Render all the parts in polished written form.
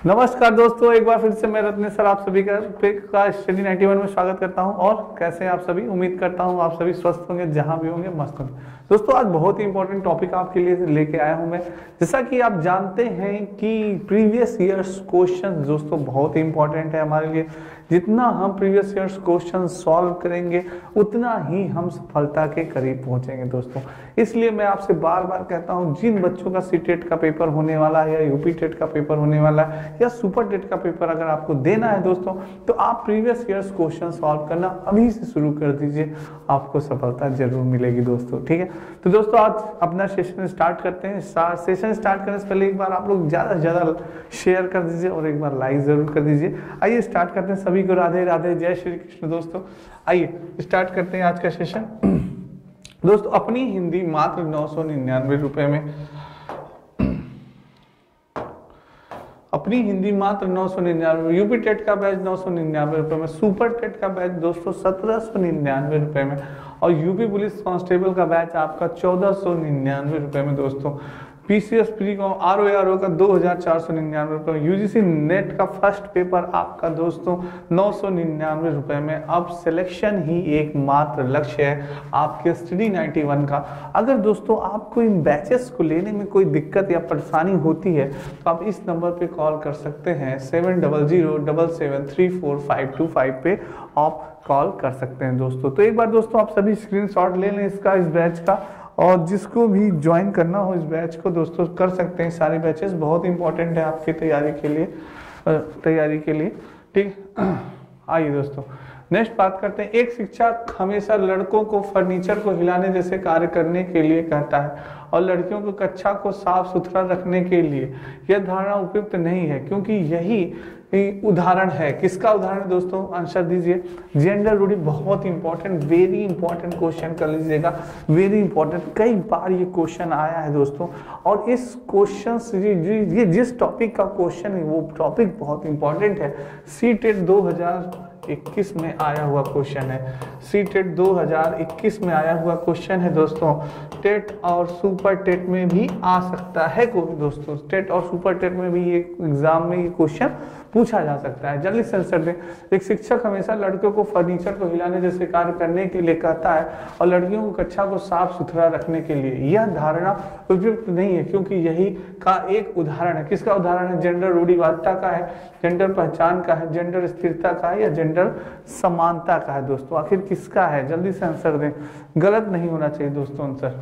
नमस्कार दोस्तों, एक बार फिर से मैं रत्नेश सर आप सभी का स्टडी 91 में स्वागत करता हूं। और कैसे हैं आप सभी? उम्मीद करता हूं आप सभी स्वस्थ होंगे, जहां भी होंगे मस्त होंगे। दोस्तों आज बहुत ही इंपॉर्टेंट टॉपिक आपके लिए लेके आया हूं मैं। जैसा कि आप जानते हैं कि प्रीवियस ईयर्स क्वेश्चन दोस्तों बहुत ही इंपॉर्टेंट है हमारे लिए। जितना हम प्रीवियस ईयर्स क्वेश्चन सॉल्व करेंगे उतना ही हम सफलता के करीब पहुंचेंगे दोस्तों। इसलिए मैं आपसे बार बार कहता हूं, जिन बच्चों का सीटेट का पेपर होने वाला है या यूपी टेट का पेपर होने वाला है या सुपर टेट का पेपर अगर आपको देना है दोस्तों, तो आप प्रीवियस ईयर्स क्वेश्चन सॉल्व करना अभी से शुरू कर दीजिए, आपको सफलता जरूर मिलेगी दोस्तों। ठीक है, तो दोस्तों आज अपना सेशन स्टार्ट करते हैं। सेशन स्टार्ट करने से पहले एक बार आप लोग ज्यादा से ज्यादा शेयर कर दीजिए और एक बार लाइक जरूर कर दीजिए। आइए स्टार्ट करते हैं। सभी को राधे राधे, जय श्री कृष्ण दोस्तों। आइए स्टार्ट करते हैं आज का सेशन। दोस्तों अपनी हिंदी मात्र 999 रुपए में, अपनी हिंदी मात्र 999, यूपी टेट का बैच 999 रुपए में, सुपर टेट का बैच दोस्तों 1799 रुपए में और यूपी पुलिस कांस्टेबल का बैच आपका 1499 रुपए में दोस्तों। पीसीएस प्री को आरओ का 2499 रुपए में, यूजीसी नेट का फर्स्ट पेपर आपका दोस्तों 999 रुपए में। अब सिलेक्शन ही एकमात्र लक्ष्य है आपके स्टडी 91 का। अगर दोस्तों आपको इन बैचेस को लेने में कोई दिक्कत या परेशानी होती है तो आप इस नंबर पे कॉल कर सकते हैं 7007734525 पे आप कॉल कर सकते हैं दोस्तों। तो एक बार दोस्तों आप सभी स्क्रीनशॉट ले लें इसका, इस बैच का, और जिसको भी ज्वाइन करना हो इस बैच को दोस्तों कर सकते हैं। सारे बैचेस बहुत इंपॉर्टेंट है आपकी तैयारी के लिए। ठीक, आइए दोस्तों नेक्स्ट बात करते हैं। एक शिक्षक हमेशा लड़कों को फर्नीचर को हिलाने जैसे कार्य करने के लिए कहता है और लड़कियों को कक्षा को साफ सुथरा रखने के लिए। यह धारणा उपयुक्त नहीं है क्योंकि यही उदाहरण है। किसका उदाहरण है दोस्तों? आंसर दीजिए। जेंडर रूढ़ी बहुत इंपॉर्टेंट, वेरी इंपॉर्टेंट क्वेश्चन कर लीजिएगा, वेरी इंपॉर्टेंट। कई बार ये क्वेश्चन आया है दोस्तों और इस क्वेश्चन से ये जिस टॉपिक का क्वेश्चन है वो टॉपिक बहुत इंपॉर्टेंट है। सीटेट 2021 में आया हुआ क्वेश्चन है, सीटेट 2021 में आया हुआ क्वेश्चन है दोस्तों। टेट और सुपर टेट में भी आ सकता है कोई दोस्तों, टेट और सुपर टेट में भी ये एग्जाम में ये क्वेश्चन पूछा जा सकता है। जल्दी से आंसर दें। एक शिक्षक हमेशा लड़कियों को फर्नीचर को हिलाने जैसे कार्य करने के लिए कहता है और लड़कियों को कक्षा को साफ सुथरा रखने के लिए। यह धारणा उपयुक्त नहीं है क्योंकि यही का एक उदाहरण है। किसका उदाहरण है? जेंडर रूढ़िवादिता का है, जेंडर पहचान का है, जेंडर स्थिरता का है या जेंडर समानता का है दोस्तों? आखिर किसका है? जल्दी से आंसर दें। गलत नहीं होना चाहिए दोस्तों आंसर,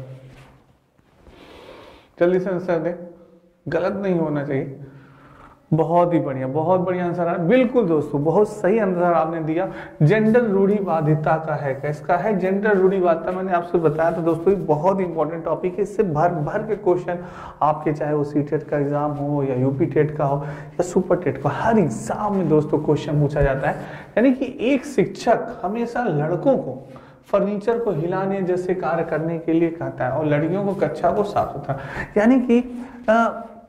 जल्दी से आंसर दें, गलत नहीं होना चाहिए। बहुत ही बढ़िया, बहुत बढ़िया आंसर है, बिल्कुल दोस्तों बहुत सही आंसर आपने दिया। जेंडर रूढ़िवादिता का है, किसका है? जेंडर रूढ़िवादिता। मैंने आपसे बताया था दोस्तों ये बहुत इंपॉर्टेंट टॉपिक है। इससे भर भर के क्वेश्चन आपके, चाहे वो सीटेट का एग्जाम हो या यूपी टेट का हो या सुपर टेट का, हर एग्जाम में दोस्तों क्वेश्चन पूछा जाता है। यानी कि एक शिक्षक हमेशा लड़कों को फर्नीचर को हिलाने जैसे कार्य करने के लिए कहता है और लड़कियों को कक्षा को साफ सुथरा, यानी कि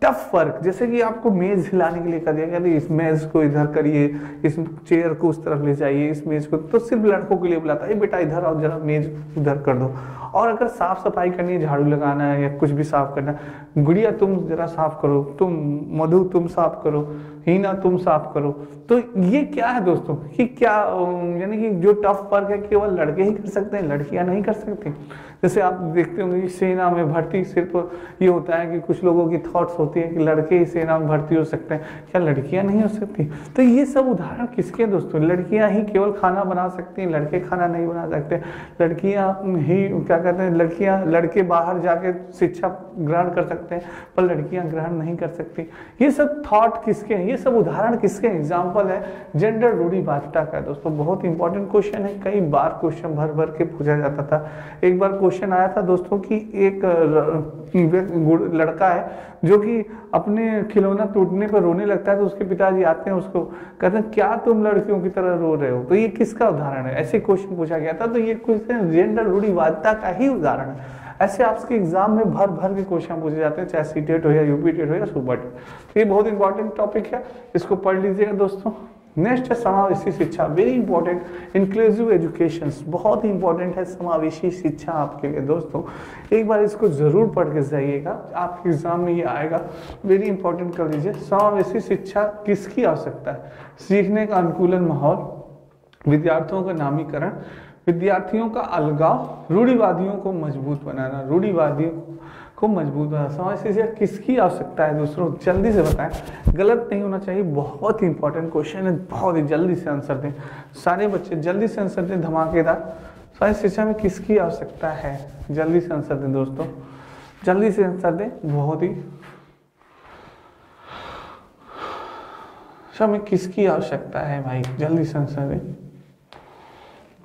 टफ वर्क। जैसे कि आपको मेज हिलाने के लिए कह दिया गया इस मेज को इधर करिए, इस चेयर को उस तरफ ले जाइए, इस मेज को, तो सिर्फ लड़कों के लिए बुलाता है, बेटा इधर आओ जरा मेज उधर कर दो। और अगर साफ सफाई करनी है, झाड़ू लगाना है या कुछ भी साफ करना है, गुड़िया तुम जरा साफ करो, तुम मधु तुम साफ करो, हीना तुम साफ करो। तो ये क्या है दोस्तों कि क्या यानी कि जो टफ वर्क है केवल लड़के ही कर सकते हैं, लड़कियां नहीं कर सकती। जैसे आप देखते होंगे कि सेना में भर्ती सिर्फ ये होता है कि कुछ लोगों की थॉट्स होती है कि लड़के ही सेना में भर्ती हो सकते हैं, क्या लड़कियां नहीं हो सकती? तो ये सब उदाहरण किसके दोस्तों? लड़कियां ही केवल खाना बना सकती हैं, लड़के खाना नहीं बना सकते। लड़कियां ही क्या कहते हैं, लड़के बाहर जाके शिक्षा ग्रहण कर सकते हैं पर लड़कियां ग्रहण नहीं कर सकती। ये सब थॉट किसके हैं? ये सब उदाहरण किसके? एग्जाम्पल है जेंडर रूढ़िवादिता का दोस्तों। बहुत इंपॉर्टेंट क्वेश्चन है, कई बार क्वेश्चन भर भर के पूछा जाता था। एक बार क्वेश्चन आया था दोस्तों कि एक लड़का है जो कि अपने खिलौना टूटने पर रोने लगता है तो उसके पिताजी आते हैं, उसको कहते हैं क्या तुम लड़कियों की तरह रो रहे हो? तो ये किसका उदाहरण है? ऐसे क्वेश्चन पूछा गया था। तो ये क्वेश्चन जेंडर रूढ़िवादिता का ही उदाहरण है। ऐसे आपके एग्जाम में भर भर के क्वेश्चन पूछे जाते हैं, चाहे सीटेट हो या यूपी टेट हो या सुपर टेट। तो ये बहुत इंपॉर्टेंट टॉपिक है, इसको पढ़ लीजिएगा दोस्तों, नेक्स्ट है समावेशी शिक्षा, वेरी इंपॉर्टेंट। इंक्लूसिव एजुकेशन बहुत ही इंपॉर्टेंट है समावेशी शिक्षा आपके लिए दोस्तों, एक बार इसको जरूर पढ़ के जाइएगा, आपके एग्जाम में ये आएगा, वेरी इंपॉर्टेंट कर लीजिए। समावेशी शिक्षा किसकी आवश्यकता है? सीखने का अनुकूलन माहौल, विद्यार्थियों का नामीकरण, विद्यार्थियों का अलगाव, रूढ़िवादियों को मजबूत बनाना, रूढ़िवादियों को मजबूत बनाना। समावेशी शिक्षा किसकी आवश्यकता है दोस्तों? जल्दी से बताएं, गलत नहीं होना चाहिए, बहुत ही इंपॉर्टेंट क्वेश्चन है, बहुत ही जल्दी से आंसर दें, सारे बच्चे जल्दी से आंसर दें, धमाकेदार। समावेशी शिक्षा में किसकी आवश्यकता है? जल्दी से आंसर दें दोस्तों, जल्दी से आंसर दें, बहुत ही में किसकी आवश्यकता है भाई, जल्दी से आंसर दें।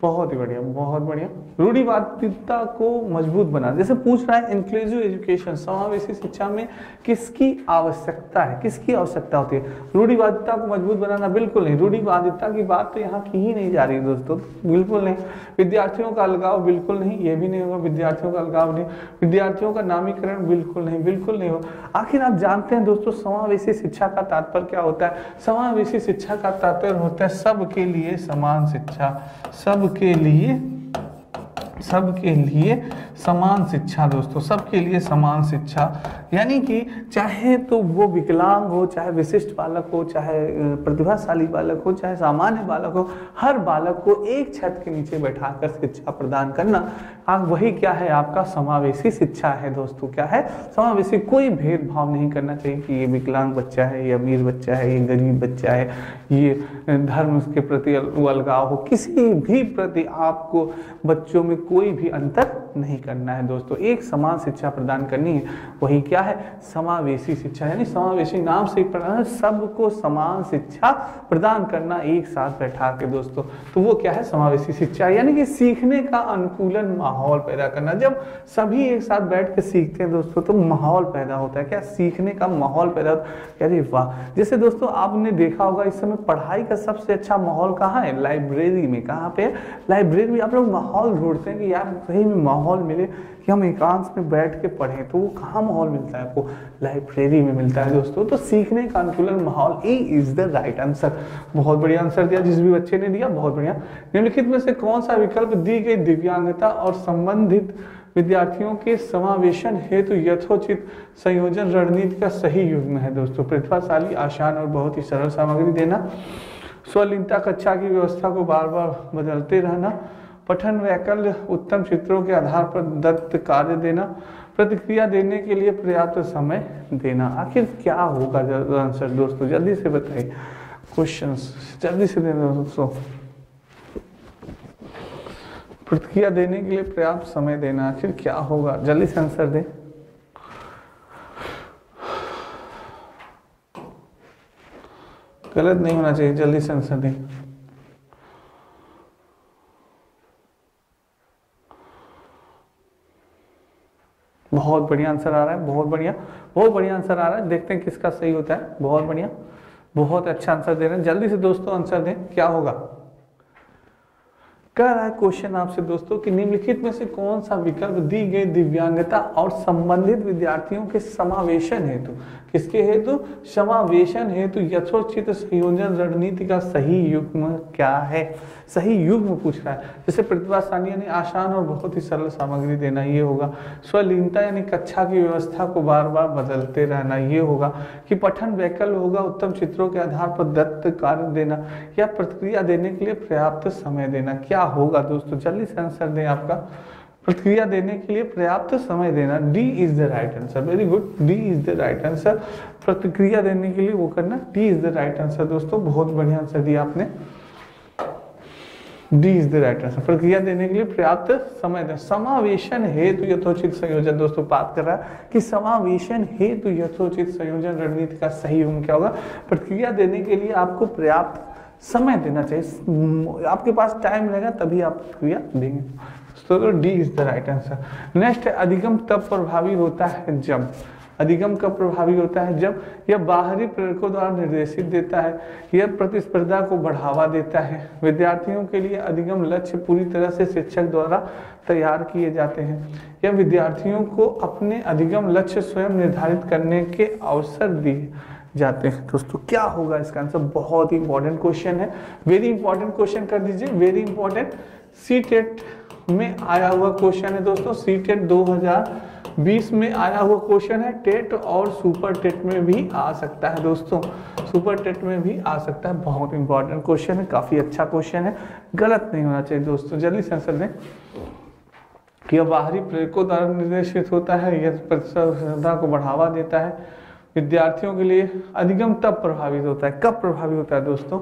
बहुत ही बढ़िया, बहुत बढ़िया। रूढ़िवादिता को मजबूत बनाना, जैसे पूछ रहा है इंक्लूसिव एजुकेशन, समावेशी शिक्षा में किसकी आवश्यकता है, किसकी आवश्यकता होती है? रूढ़िवादिता को मजबूत बनाना, बिल्कुल नहीं, रूढ़िवादिता की बात तो यहाँ की ही नहीं जा रही है दोस्तों, बिल्कुल नहीं। विद्यार्थियों का अलगाव, बिल्कुल नहीं, ये भी नहीं होगा, विद्यार्थियों का अलगाव नहीं। विद्यार्थियों का नामीकरण, बिल्कुल नहीं, बिल्कुल नहीं होगा। आखिर आप जानते हैं दोस्तों समावेशी शिक्षा का तात्पर्य क्या होता है? समावेशी शिक्षा का तात्पर्य होता है सबके लिए समान शिक्षा, सबके लिए समान शिक्षा दोस्तों, सबके लिए समान शिक्षा। यानी कि चाहे तो वो विकलांग हो, चाहे विशिष्ट बालक हो, चाहे प्रतिभाशाली बालक हो, चाहे सामान्य बालक हो, हर बालक को एक छत के नीचे बैठाकर शिक्षा प्रदान करना, वही क्या है? आपका समावेशी शिक्षा है दोस्तों। क्या है? समावेशी। कोई भेदभाव नहीं करना चाहिए कि ये विकलांग बच्चा है, ये अमीर बच्चा है, ये गरीब बच्चा है, ये धर्म के प्रति अलगाव हो, किसी भी प्रति आपको बच्चों में कोई भी अंतर नहीं करना है दोस्तों, एक समान शिक्षा प्रदान करनी है, वही क्या है? समावेशी शिक्षा। यानी समावेशी नाम से ही सबको समान शिक्षा प्रदान करना, एक साथ बैठा के दोस्तों, तो वो क्या है? समावेशी शिक्षा। यानी कि सीखने का अनुकूलन माहौल पैदा करना, जब सभी एक साथ बैठ के सीखते हैं दोस्तों तो माहौल पैदा होता है, क्या? सीखने का माहौल पैदा होता है। अरे वाह! जैसे दोस्तों आपने देखा होगा इस समय पढ़ाई का सबसे अच्छा माहौल कहाँ है? लाइब्रेरी में। कहाँ पे? लाइब्रेरी में। आप लोग माहौल ढूंढते हैं कि यार सही में माहौल मिले कि हम एकांत में बैठ के पढ़ें, तो वो कहाँ माहौल मिलता है आपको? लाइब्रेरी में मिलता है दोस्तों। तो सीखने का अनुकूलन माहौल, ए इज द राइट आंसर। बहुत बढ़िया आंसर दिया जिस भी बच्चे ने दिया, बहुत बढ़िया। निम्नलिखित में से कौन सा विकल्प दी गई दिव्यांगता और संबंधित विद्यार्थियों के समावेशन हेतु यथोचित संयोजन रणनीति का सही युग्म है दोस्तों? प्रतिभाशाली, आसान और बहुत ही सरल सामग्री देना, स्वलीनता कक्षा की व्यवस्था को बार बार बदलते रहना, पठन वैकल्य उत्तम चित्रों के आधार पर दत्त कार्य देना, प्रतिक्रिया देने के लिए पर्याप्त समय देना। आखिर क्या होगा आंसर दोस्तों? जल्दी से बताइए, क्वेश्चंस जल्दी से देना दोस्तों। प्रतिक्रिया देने के लिए पर्याप्त समय देना, आखिर क्या होगा? जल्दी से आंसर दें। गलत नहीं होना चाहिए, जल्दी से आंसर दें। बहुत बढ़िया आंसर आ रहा है, बहुत बढ़िया, बहुत बढ़िया आंसर आ रहा है। देखते हैं किसका सही होता है। बहुत बढ़िया, बहुत अच्छा आंसर दे रहे हैं। जल्दी से दोस्तों आंसर दें, क्या होगा? कह रहा है क्वेश्चन आपसे दोस्तों कि निम्नलिखित में से कौन सा विकल्प दी गई दिव्यांगता और संबंधित विद्यार्थियों के समावेशन हेतु, किसके हेतु? समावेशन हेतु यथोचित संयोजन रणनीति का सही युग्म क्या है? सही युग्म पूछ रहा है। जैसे प्रतिभाशाली यानी आसान और बहुत ही सरल सामग्री देना, ये होगा। स्वलीनता यानी कक्षा की व्यवस्था को बार बार बदलते रहना, ये होगा। कि पठन वैकल्य होगा उत्तम चित्रों के आधार पर दत्त कार्य देना, या प्रतिक्रिया देने के लिए पर्याप्त समय देना। क्या होगा दोस्तों? जल्दी से आंसर दें आपका। प्रतिक्रिया देने के लिए पर्याप्त समय देना, D is the right answer. Very good, D is the right answer. प्रतिक्रिया देने के लिए वो करना, D is the right answer दोस्तों। बहुत बढ़िया आंसर दिया आपने, D is the right answer. प्रतिक्रिया देने के लिए पर्याप्त समय देना। समावेशन हेतु यथोचित संयोजन दोस्तों बात कर रहा है कि समावेशन हेतु यथोचित संयोजन रणनीति का सही युग्म क्या होगा? प्रतिक्रिया देने के लिए आपको पर्याप्त समय देना चाहिए, आपके पास टाइम रहेगा तभी आप प्रतिक्रिया देंगे। तो D is the right answer. Next है अधिगम तब प्रभावी होता है जब, अधिगम कब प्रभावी होता है? जब यह बाहरी प्रेरकों द्वारा निर्देशित देता है, यह प्रतिस्पर्धा को बढ़ावा देता है, विद्यार्थियों के लिए अधिगम लक्ष्य पूरी तरह से शिक्षक द्वारा तैयार किए जाते हैं, यह विद्यार्थियों को अपने अधिगम लक्ष्य स्वयं निर्धारित करने के अवसर जाते हैं दोस्तों। क्या होगा इसका आंसर? बहुत ही इंपॉर्टेंट क्वेश्चन है, वेरी इंपॉर्टेंट क्वेश्चन कर दीजिए, वेरी इंपॉर्टेंट। सीटेट में आया हुआ क्वेश्चन है दोस्तों, सीटेट 2020 में आया हुआ क्वेश्चन है। टेट और सुपर टेट में भी आ सकता है दोस्तों, सुपर टेट में भी आ सकता है। बहुत इंपॉर्टेंट क्वेश्चन है, काफी अच्छा क्वेश्चन है, गलत नहीं होना चाहिए दोस्तों। जल्दी से आंसर दें कि यह बाहरी प्रेरकों द्वारा निर्देशित होता है, यह प्रतिस्पर्धा को बढ़ावा देता है, विद्यार्थियों के लिए अधिगम तब प्रभावित होता है, कब प्रभावित होता है दोस्तों?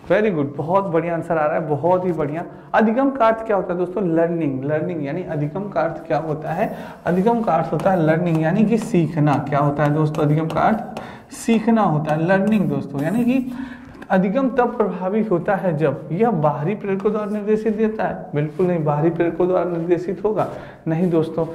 वेरी गुड, बहुत बढ़िया आंसर आ रहा है, बहुत ही बढ़िया। अधिगम का अर्थ क्या होता है दोस्तों? लर्निंग, लर्निंग यानी अधिगम का अर्थ क्या होता है? अधिगम का अर्थ होता है लर्निंग यानी कि सीखना। क्या होता है दोस्तों? अधिगम का अर्थ सीखना होता है, लर्निंग दोस्तों। यानी कि अधिगम तब प्रभावित होता है जब यह बाहरी प्रेरकों द्वारा निर्देशित देता है। बिल्कुल नहीं, बाहरी प्रेरकों द्वारा निर्देशित होगा नहीं दोस्तों।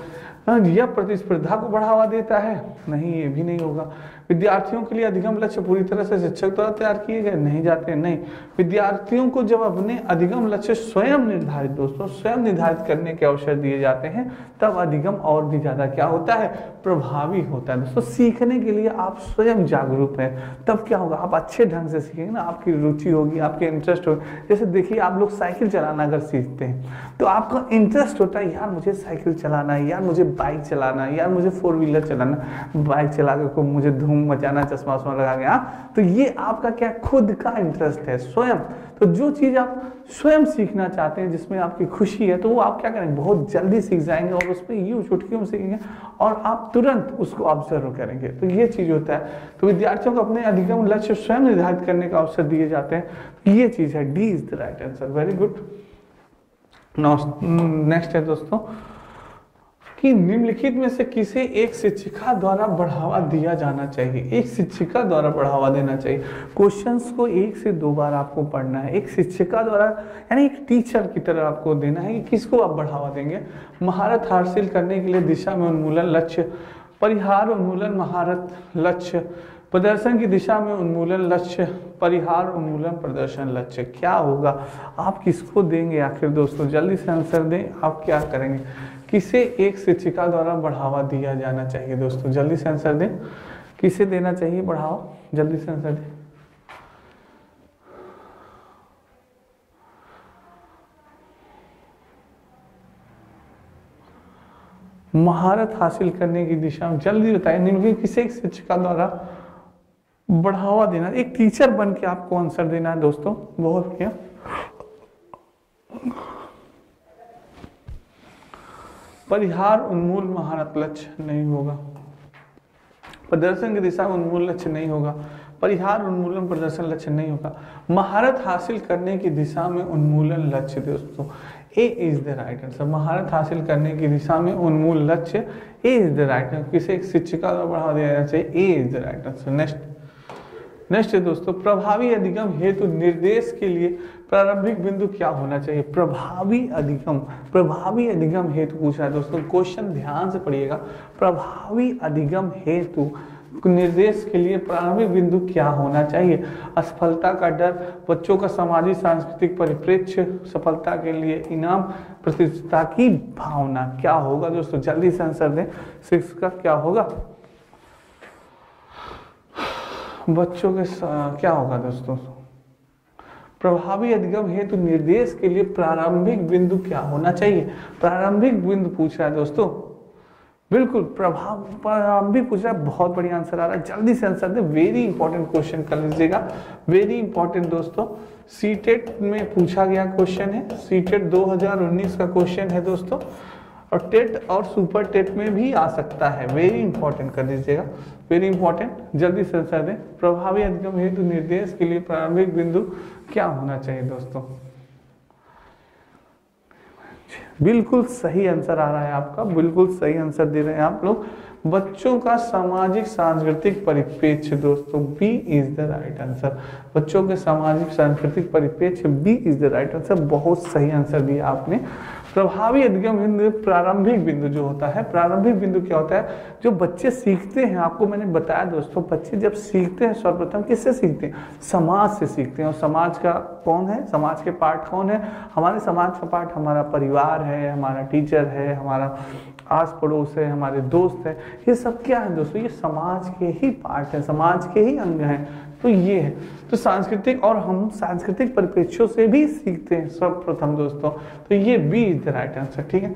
यह प्रतिस्पर्धा को बढ़ावा देता है, नहीं, ये भी नहीं होगा। विद्यार्थियों के लिए अधिगम लक्ष्य पूरी तरह से शिक्षक द्वारा तैयार किए गए नहीं जाते, नहीं। विद्यार्थियों को जब अपने अधिगम लक्ष्य स्वयं निर्धारित दोस्तों, स्वयं निर्धारित करने के अवसर दिए जाते हैं, तब अधिगम और भी ज्यादा क्या होता है? प्रभावी होता है दोस्तों। सीखने के लिए आप स्वयं जागरूक हैं, तब क्या होगा? आप अच्छे ढंग से सीखेंगे ना, आपकी रुचि होगी, आपके इंटरेस्ट होगी। जैसे देखिए, आप लोग साइकिल चलाना अगर सीखते हैं तो आपका इंटरेस्ट होता है, यार मुझे साइकिल चलाना है, यार मुझे बाइक चलाना है, यार मुझे 4 व्हीलर चलाना, बाइक चला कर मुझे धूम मचाना, चश्मा वश्मा लगा के। तो ये आपका क्या? खुद का इंटरेस्ट है, स्वयं। तो जो चीज आप स्वयं सीखना चाहते हैं, जिसमें आपकी खुशी है, तो वो आप क्या करेंगे? बहुत जल्दी सीख जाएंगे और उसमें यूं चुटकियों में सीखेंगे और आप तुरंत उसको ऑब्जर्व करेंगे। तो ये चीज होता है। तो विद्यार्थियों को अपने अधिगम लक्ष्य स्वयं निर्धारित करने का अवसर दिए जाते हैं। ये चीज है, D is the right answer. Very good. Next है दोस्तों कि निम्नलिखित में से किसे एक शिक्षिका द्वारा बढ़ावा दिया जाना चाहिए? एक शिक्षिका द्वारा बढ़ावा देना चाहिए। क्वेश्चंस को 1 से 2 बार आपको पढ़ना है। एक शिक्षिका द्वारा यानी एक टीचर की तरह आपको देना है कि किसको आप बढ़ावा देंगे? महारत हासिल करने के लिए दिशा में उन्मूलन लक्ष्य, परिहार उन्मूलन महारत लक्ष्य, प्रदर्शन की दिशा में उन्मूलन लक्ष्य, परिहार उन्मूलन प्रदर्शन लक्ष्य। क्या होगा? आप किसको देंगे आखिर दोस्तों? जल्दी से आंसर दें। आप क्या करेंगे? किसे एक शिक्षिका द्वारा बढ़ावा दिया जाना चाहिए दोस्तों? जल्दी से आंसर दें। किसे देना चाहिए बढ़ावा? जल्दी से आंसर दें। महारत हासिल करने की दिशा में, जल्दी बताइए, निम्नलिखित किसे एक शिक्षिका द्वारा बढ़ावा देना? एक टीचर बन के आपको आंसर देना है दोस्तों। बहुत क्या? परिहार उन्मूल महारत लक्ष्य नहीं होगा, प्रदर्शन की दिशा में उन्मूल लक्ष्य नहीं होगा, परिहार उन्मूलन प्रदर्शन लक्ष्य नहीं होगा, महारत हासिल करने की दिशा में उन्मूलन लक्ष्य दोस्तों। A is the right answer. महारत हासिल करने की दिशा में उन्मूल लक्ष्य, A is the right answer. किसे एक शिक्षिका द्वारा बढ़ावा दिया जाना चाहिए? A is the right answer. Next है दोस्तों, प्रभावी अधिगम हेतु निर्देश के लिए प्रारंभिक बिंदु क्या होना चाहिए? प्रभावी अधिगम हेतु पूछा है दोस्तों। क्वेश्चन ध्यान से पढ़िएगा। प्रभावी अधिगम हेतु निर्देश के लिए प्रारंभिक बिंदु क्या होना चाहिए? असफलता का डर, बच्चों का सामाजिक सांस्कृतिक परिप्रेक्ष्य, सफलता के लिए इनाम, प्रतिष्ठा की भावना। क्या होगा दोस्तों? जल्दी से आंसर दें। 6 का क्या होगा? बच्चों के क्या होगा दोस्तों? प्रभावी अधिगम हेतु निर्देश के लिए प्रारंभिक बिंदु क्या होना चाहिए? प्रारंभिक बिंदु पूछ रहा है दोस्तों। बिल्कुल, प्रारंभिक पूछ रहा है। बहुत बढ़िया आंसर आ रहा है। जल्दी से आंसर दे। वेरी इंपॉर्टेंट क्वेश्चन कर लीजिएगा, वेरी इंपॉर्टेंट दोस्तों। सीटेट में पूछा गया क्वेश्चन है, सीटेट 2019 का क्वेश्चन है दोस्तों, और टेट और सुपर टेट में भी आ सकता है। वेरी इंपॉर्टेंट कर दीजिएगा, वेरी इंपॉर्टेंट। जल्दी से आंसर दें। प्रभावी अधिगम हेतु निर्देश के लिए प्रारंभिक बिंदु क्या होना चाहिए दोस्तों? बिल्कुल सही आंसर आ रहा है आपका, बिल्कुल सही आंसर दे रहे हैं आप लोग। बच्चों का सामाजिक सांस्कृतिक परिप्रेक्ष्य दोस्तों, B is the right answer. बच्चों के सामाजिक सांस्कृतिक परिप्रेक्ष्य, B is the right answer. बहुत सही आंसर दिया आपने। प्रभावी अधिगम बिंदु, प्रारंभिक बिंदु जो होता है, प्रारंभिक बिंदु क्या होता है? जो बच्चे सीखते हैं, आपको मैंने बताया दोस्तों, बच्चे जब सीखते हैं सर्वप्रथम किससे सीखते हैं? समाज से सीखते हैं। और समाज का कौन है? समाज के पार्ट कौन है? हमारे समाज का पार्ट हमारा परिवार है, हमारा टीचर है, हमारा आस पड़ोस है, हमारे दोस्त है, ये सब क्या है दोस्तों, ये समाज के ही पार्ट है, समाज के ही अंग हैं। तो ये है, तो सांस्कृतिक, और हम सांस्कृतिक परिप्रेक्ष्यों से भी सीखते हैं सर्वप्रथम दोस्तों। तो ये B is the right answer, ठीक है।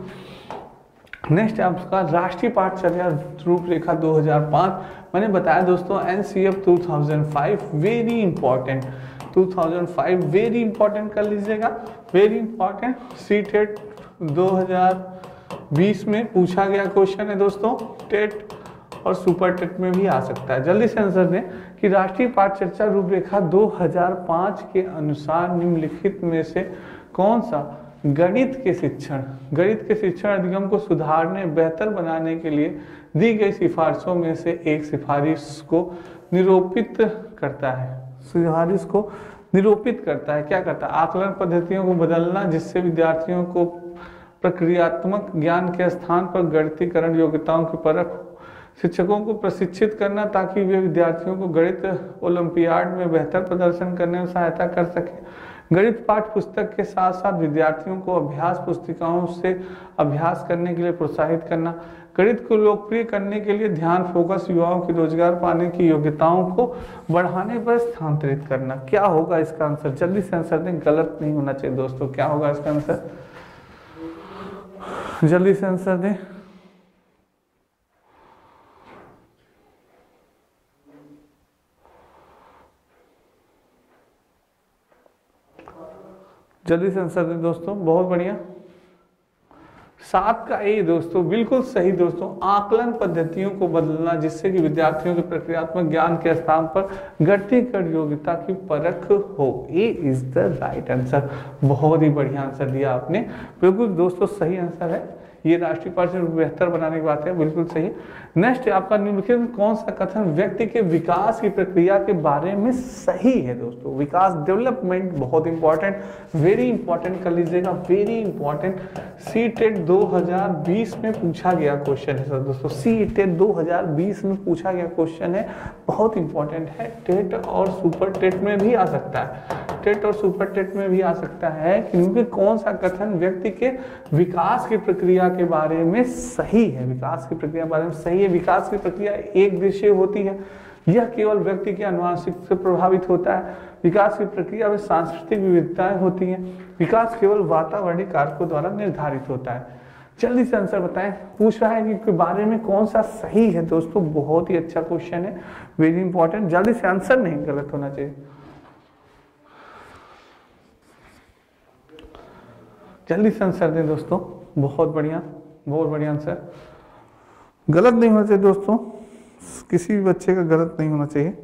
नेक्स्ट आपका राष्ट्रीय पाठचर्या रूपरेखा 2005, मैंने बताया दोस्तों NCF 2005 very important, 2005 very important कर लीजिएगा, वेरी इंपॉर्टेंट। सी टेट 2020 में पूछा गया क्वेश्चन है दोस्तों, टेट और सुपर टेट में भी आ सकता है। जल्दी से आंसर दें कि राष्ट्रीय पाठचर्या रूपरेखा 2005 के अनुसार निम्नलिखित में से कौन सा गणित के शिक्षण अधिगम को सुधारने बेहतर बनाने के लिए दी गई सिफारिशों में से एक सिफारिश को निरूपित करता है, सिफारिश को निरूपित करता है, क्या करता है, आकलन पद्धतियों को बदलना जिससे विद्यार्थियों को प्रक्रियात्मक ज्ञान के स्थान पर गणितीकरण योग्यताओं की परख हो, शिक्षकों को प्रशिक्षित करना ताकि वे विद्यार्थियों को गणित ओलंपियाड में बेहतर प्रदर्शन करने में सहायता कर सके, गणित पाठ पुस्तक के साथ साथ विद्यार्थियों को अभ्यास पुस्तिकाओं से अभ्यास करने के लिए प्रोत्साहित करना, गणित को लोकप्रिय करने के लिए ध्यान फोकस युवाओं की रोजगार पाने की योग्यताओं को बढ़ाने पर स्थानांतरित करना। क्या होगा इसका आंसर, जल्दी से आंसर दें, गलत नहीं होना चाहिए दोस्तों, क्या होगा इसका आंसर, जल्दी से आंसर दें। जल्दी से आंसर दें दोस्तों, बहुत बढ़िया। 7 का ए दोस्तों, बिल्कुल सही दोस्तों, आकलन पद्धतियों को बदलना जिससे कि विद्यार्थियों के प्रक्रियात्मक ज्ञान के स्थान पर गणितीय योग्यता की परख हो। ए इज द राइट आंसर, बहुत ही बढ़िया आंसर दिया आपने, बिल्कुल दोस्तों सही आंसर है। ये राष्ट्रीय पाठ्यक्रम बेहतर बनाने की बात है, बिल्कुल सही। नेक्स्ट आपका निम्नलिखित कौन सा कथन व्यक्ति के विकास की प्रक्रिया के बारे में सही है दोस्तों, विकास डेवलपमेंट, बहुत इंपॉर्टेंट, वेरी इंपॉर्टेंट कर लीजिएगा, वेरी इंपॉर्टेंट। सी टेट 2020 में पूछा गया क्वेश्चन है सर दोस्तों, सी टेट 2020 में पूछा गया क्वेश्चन है, बहुत इंपॉर्टेंट है। टेट और सुपर टेट में भी आ सकता है, टेट और सुपर टेट में भी आ सकता है, क्योंकि कौन सा कथन व्यक्ति के विकास की प्रक्रिया के बारे में सही है, विकास की प्रक्रिया के बारे में सही है। विकास की प्रक्रिया एक दिशा होती है, यह केवल व्यक्ति के आनुवंशिक से प्रभावित होता है, विकास की प्रक्रिया में सांस्कृतिक विविधताएं होती हैं, विकास केवल वातावरणीय कारकों द्वारा निर्धारित होता है। जल्दी से आंसर बताएं, पूछ रहा है कि बारे में कौन सा सही है दोस्तों, बहुत ही अच्छा क्वेश्चन है, वेरी इंपॉर्टेंट, जल्दी से आंसर, नहीं गलत होना चाहिए। जल्दी से आंसर दें दोस्तों, बहुत बढ़िया, बहुत बढ़िया आंसर, गलत नहीं होना चाहिए दोस्तों, किसी भी बच्चे का गलत नहीं होना चाहिए।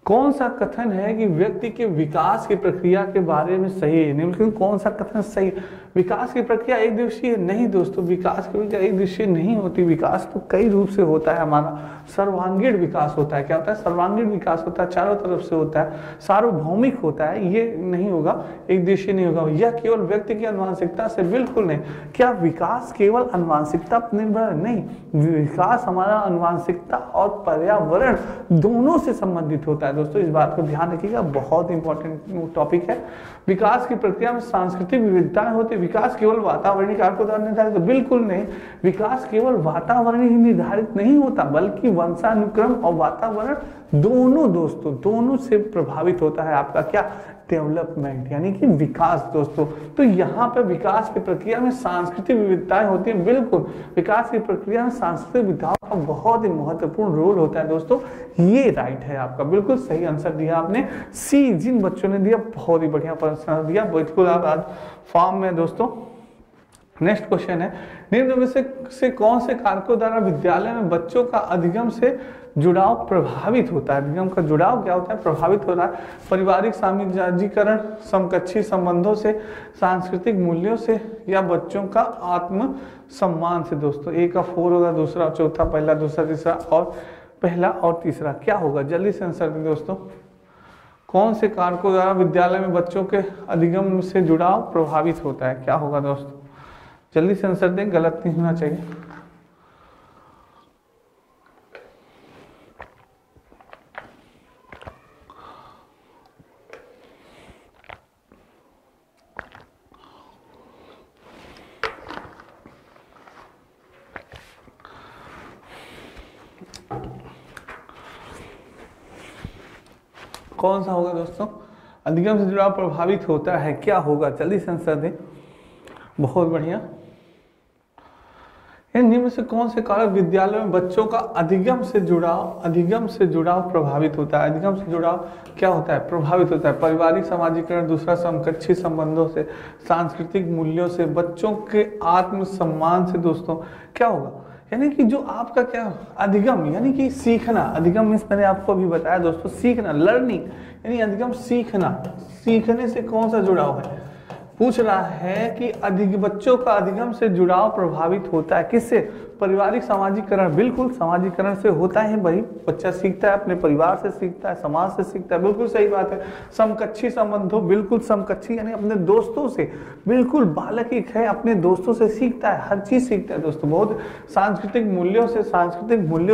कौन सा कथन है कि व्यक्ति के विकास की प्रक्रिया के बारे में सही है, निम्नलिखित कौन सा कथन सही है। विकास की प्रक्रिया एक दिवसीय नहीं दोस्तों, विकास की प्रक्रिया एक दिवसीय नहीं होती, विकास तो कई रूप से होता है, हमारा सर्वांगीण विकास होता है। क्या होता है, सर्वांगीण विकास होता है, चारों तरफ से होता है, सार्वभौमिक होता है, ये नहीं होगा, एक दिवसीय नहीं होगा। यह केवल व्यक्ति की आनुवंशिकता से, बिल्कुल नहीं। क्या विकास केवल आनुवंशिकता पर निर्भर नहीं, विकास हमारा आनुवंशिकता और पर्यावरण दोनों से संबंधित होता है दोस्तों, इस बात को ध्यान रखिएगा, बहुत इंपॉर्टेंट टॉपिक है। विकास की प्रक्रिया में सांस्कृतिक विविधताएं होती है, विकास केवल वातावरणीय कारकों द्वारा निर्धारित, तो बिल्कुल नहीं, विकास केवल वातावरण ही निर्धारित नहीं होता, बल्कि वंशानुक्रम और वातावरण दोनों दोस्तों, दोनों से प्रभावित होता है आपका क्या, डेवलपमेंट, यानी कि विकास दोस्तों। तो यहाँ पे विकास की प्रक्रिया में सांस्कृतिक विविधताएं होती हैं, बिल्कुल, विकास की प्रक्रिया में सांस्कृतिक विविधताओं का बहुत ही महत्वपूर्ण रोल होता है दोस्तों, ये राइट है आपका, बिल्कुल सही आंसर दिया आपने, सी। जिन बच्चों ने दिया बहुत ही बढ़िया प्रश्न दिया, बिल्कुल आप आज फॉर्म में दोस्तों। नेक्स्ट क्वेश्चन है, निम्न में से कौन से कारकों द्वारा विद्यालय में बच्चों का अधिगम से जुड़ाव प्रभावित होता है। अधिगम का जुड़ाव क्या होता है, प्रभावित हो रहा है। पारिवारिक सामाजिकरण, समकक्षी संबंधों से, सांस्कृतिक मूल्यों से, या बच्चों का आत्म सम्मान से दोस्तों। एक का 4 होगा, दूसरा चौथा, पहला दूसरा तीसरा, और पहला और तीसरा क्या होगा, जल्दी से आंसर दें दोस्तों। कौन से कारकों द्वारा विद्यालय में बच्चों के अधिगम से जुड़ाव प्रभावित होता है, क्या होगा दोस्तों, जल्दी से आंसर दें, गलत नहीं होना चाहिए। कौन सा होगा दोस्तों? अधिगम से जुड़ाव प्रभावित होता है, क्या होगा? जल्दी से आंसर दें। बहुत बढ़िया। निम्न में से कौन से कारक विद्यालय में बच्चों का अधिगम से जुड़ाव प्रभावित होता है? अधिगम से जुड़ाव क्या होता है? प्रभावित होता है। पारिवारिक समाजीकरण, दूसरा समकक्षी संबंधों से, सांस्कृतिक मूल्यों से, बच्चों के आत्मसम्मान से। दोस्तों क्या होगा? यानी कि जो आपका क्या अधिगम, यानी कि सीखना। अधिगम मीन्स मैंने आपको अभी बताया दोस्तों, सीखना, लर्निंग, यानी अधिगम सीखना। सीखने से कौन सा जुड़ाव है? पूछ रहा है कि बच्चों का अधिगम से जुड़ाव प्रभावित होता है किससे? पारिवारिक समाजीकरण। बिल्कुल समाजीकरण से होता है भाई, बच्चा सीखता है, अपने परिवार से सीखता है, समाज से सीखता है, बिल्कुल सही बात है। समकक्षी संबंधों, बिल्कुल समकक्षी यानी अपने दोस्तों से, बिल्कुल बालक एक है अपने दोस्तों से सीखता है, हर चीज सीखता है दोस्तों। बहुत सांस्कृतिक मूल्यों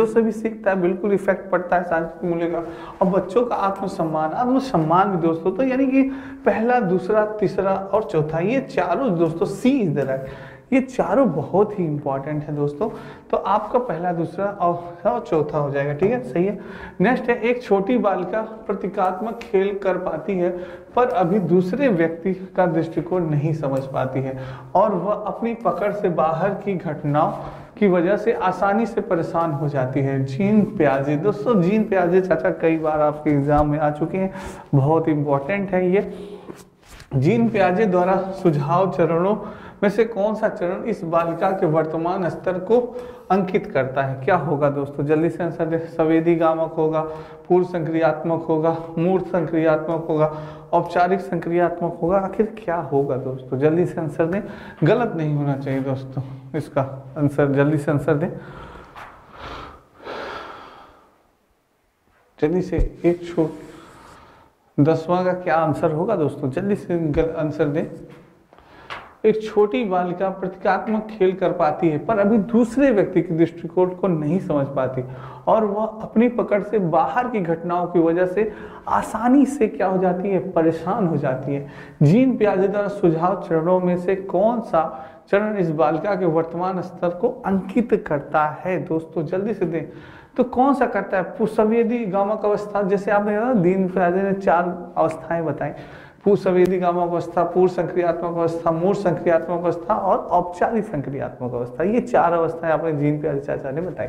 से भी सीखता है, बिल्कुल इफेक्ट पड़ता है सांस्कृतिक मूल्यों का। और बच्चों का आत्मसम्मान भी दोस्तों, तो यानी कि पहला, दूसरा, तीसरा और चौथा, ये चारों दोस्तों सी इज द राइट, ये चारों बहुत ही इंपॉर्टेंट है दोस्तों। तो आपका पहला, दूसरा और चौथा हो जाएगा, ठीक है, सही है। नेक्स्ट है, एक छोटी बालिका प्रतीकात्मक खेल कर पाती है पर अभी दूसरे व्यक्ति का दृष्टिकोण नहीं समझ पाती है और वह अपनी पकड़ से बाहर की घटनाओं की वजह से आसानी से परेशान हो जाती है। जीन पियाजे। दोस्तों जीन पियाजे चाचा कई बार आपके एग्जाम में आ चुके हैं, बहुत इंपॉर्टेंट है ये। जीन पियाजे द्वारा सुझाव चरणों में से कौन सा चरण इस बालिका के वर्तमान स्तर को अंकित करता है? क्या होगा दोस्तों? जल्दी से आंसर दें। संवेदीगामक होगा, पूर्व संक्रियात्मक होगा, मूर्त संक्रियात्मक होगा, औपचारिक संक्रियात्मक होगा, आखिर क्या होगा दोस्तों? जल्दी से आंसर दें, गलत नहीं होना चाहिए दोस्तों इसका आंसर। जल्दी से आंसर दें, जल्दी से। एक 10वां का क्या आंसर होगा दोस्तों? जल्दी से आंसर दें। एक छोटी बालिका प्रतीकात्मक खेल कर पाती है पर अभी दूसरे व्यक्ति के दृष्टिकोण को नहीं समझ पाती और वह अपनी पकड़ से बाहर की घटनाओं की वजह से आसानी से क्या हो जाती है? परेशान हो जाती है। जीन पियाजे द्वारा सुझाव चरणों में से कौन सा चरण इस बालिका के वर्तमान स्तर को अंकित करता है दोस्तों? जल्दी से दें। तो कौन सा करता है? संवेदीगामक अवस्था, जैसे आपने कहा जीन पियाजे ने 4 अवस्थाएं बताई, पूर्व संवेदीगामक अवस्था, पूर्व संक्रियात्मक अवस्था, मूर्त संक्रियात्मक अवस्था और औपचारिक संक्रियात्मक अवस्था। ये 4 अवस्थाएं आपने जीन पियाजे चाचा ने बताई।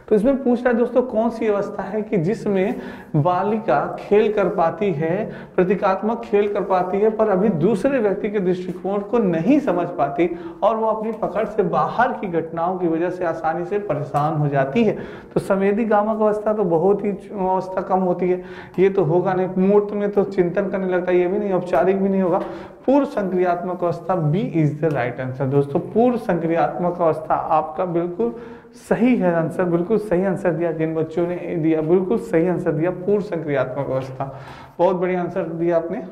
तो इसमें पूछ रहा है दोस्तों कौन सी अवस्था है कि जिसमें बालिका खेल कर पाती है, प्रतीकात्मक खेल कर पाती है पर अभी दूसरे व्यक्ति के दृष्टिकोण को नहीं समझ पाती और वो अपनी पकड़ से बाहर की घटनाओं की वजह से आसानी से परेशान हो जाती है। तो संवेदीगामक अवस्था तो बहुत ही अवस्था कम होती है, ये तो होगा नहीं। मूर्त में तो चिंतन करने लगता है, ये भी नहीं, औपचारिक भी नहीं होगा। पूर्व संक्रियात्मक अवस्था B is the right answer दोस्तों। पूर्व संक्रियात्मक अवस्था आपका बिल्कुल सही है आंसर, बिल्कुल सही आंसर दिया जिन बच्चों ने दिया, बिल्कुल सही आंसर दिया, पूर्व संक्रियात्मक अवस्था। बहुत बढ़िया आंसर दिया आपने।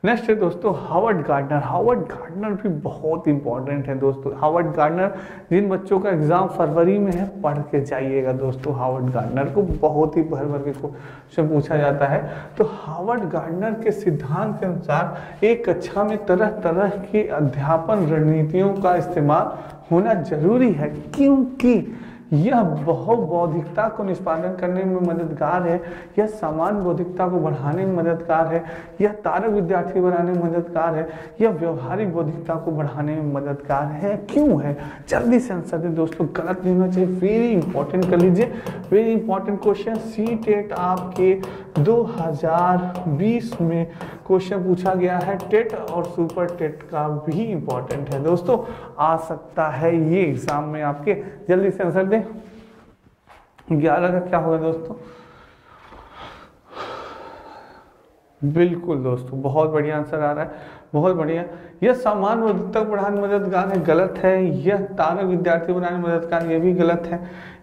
नेक्स्ट है दोस्तों हावर्ड गार्डनर। हावर्ड गार्डनर भी बहुत इंपॉर्टेंट है दोस्तों। हावर्ड गार्डनर, जिन बच्चों का एग्जाम फरवरी में है पढ़ के जाइएगा दोस्तों। हावर्ड गार्डनर को बहुत ही भर भर के क्वेश्चन पूछा जाता है। तो हावर्ड गार्डनर के सिद्धांत के अनुसार एक कक्षा में तरह तरह की अध्यापन रणनीतियों का इस्तेमाल होना जरूरी है, क्योंकि यह बहुबौद्धिकता को निष्पादन करने में मददगार है, यह सामान्य बौद्धिकता को बढ़ाने में मददगार है, यह तारक विद्यार्थी बनाने में मददगार है, यह व्यवहारिक बौद्धिकता को बढ़ाने में मददगार है। क्यों है? जल्दी से आंसर दें दोस्तों, गलत नहीं होना चाहिए। वेरी इंपॉर्टेंट कर लीजिए, वेरी इंपॉर्टेंट क्वेश्चन। सी-टेट आपके 2020 में क्वेश्चन पूछा गया है, टेट और सुपर टेट का भी इंपॉर्टेंट है दोस्तों, आ सकता है ये एग्जाम में आपके। जल्दी से आंसर दें। 11 का क्या होगा दोस्तों? बिल्कुल दोस्तों, बहुत बढ़िया आंसर आ रहा है, बहुत बढ़िया। यह सामान्य बौद्धिकता बढ़ाने में मददगार है, गलत है। यह तारक विद्यार्थी बनाने में मददगार, यह भी गलत है।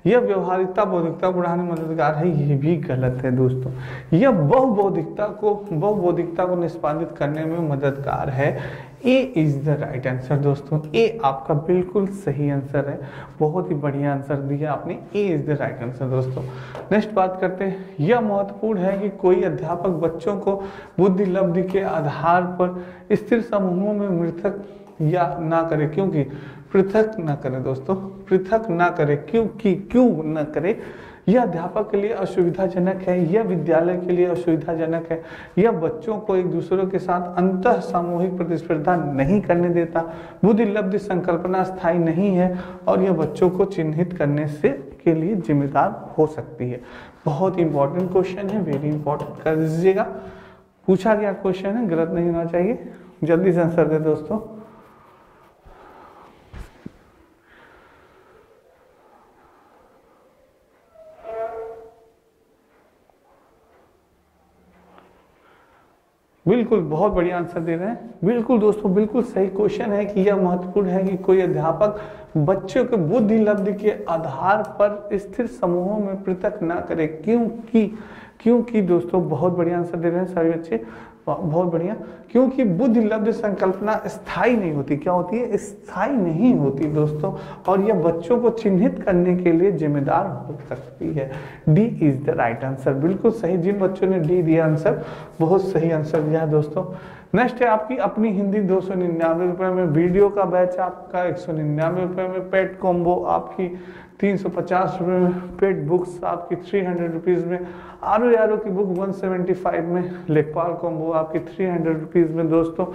यह व्यवहारिकता बौद्धिकता बढ़ाने में मददगार है, यह भी गलत है दोस्तों। यह बहुबौद्धिकता को निष्पादित करने में मददगार है। ए इज द राइट आंसर दोस्तों। ए आपका बिल्कुल सही आंसर है, बहुत ही बढ़िया आंसर दिया आपने। ए इज द राइट आंसर दोस्तों। नेक्स्ट बात करते हैं। यह महत्वपूर्ण है कि कोई अध्यापक बच्चों को बुद्धि लब्धि के आधार पर स्थिर समूहों में पृथक या ना करे, क्योंकि पृथक न करें दोस्तों, पृथक ना करें। क्यों न करें? यह अध्यापक के लिए असुविधाजनक है, यह विद्यालय के लिए असुविधाजनक है, यह बच्चों को एक दूसरे के साथ अंतः सामूहिक प्रतिस्पर्धा नहीं करने देता, बुद्धि लब्धि संकल्पना स्थायी नहीं है और यह बच्चों को चिन्हित करने से के लिए जिम्मेदार हो सकती है। बहुत इंपॉर्टेंट क्वेश्चन है, वेरी इंपॉर्टेंट कर दीजिएगा। पूछा गया क्वेश्चन है, गलत नहीं होना चाहिए। जल्दी से आंसर दे दोस्तों। बिल्कुल, बहुत बढ़िया आंसर दे रहे हैं। बिल्कुल दोस्तों, बिल्कुल सही क्वेश्चन है कि यह महत्वपूर्ण है कि कोई अध्यापक बच्चों के बुद्धि लब्धि के आधार पर स्थिर समूहों में पृथक ना करे। क्योंकि दोस्तों बहुत बढ़िया आंसर दे रहे हैं सभी बच्चे, बहुत बढ़िया। क्योंकि बुद्धि लब्धि संकल्पना स्थायी नहीं होती। क्या होती है? स्थायी नहीं होती दोस्तों, और यह बच्चों को चिन्हित करने के लिए जिम्मेदार हो सकती है। D is the right answer. बिल्कुल सही, जिन बच्चों ने डी दिया आंसर, बहुत सही आंसर दिया है दोस्तों। नेक्स्ट है आपकी अपनी हिंदी 299 रुपए में, वीडियो का बैच आपका 199 रुपए में, पेट कॉम्बो आपकी 350 रुपए में, पेट बुक्स आपकी 300 रुपीज में, आरो की बुक 175 में, लेखपाल कॉम्बो आपकी 300 रुपीज में दोस्तों।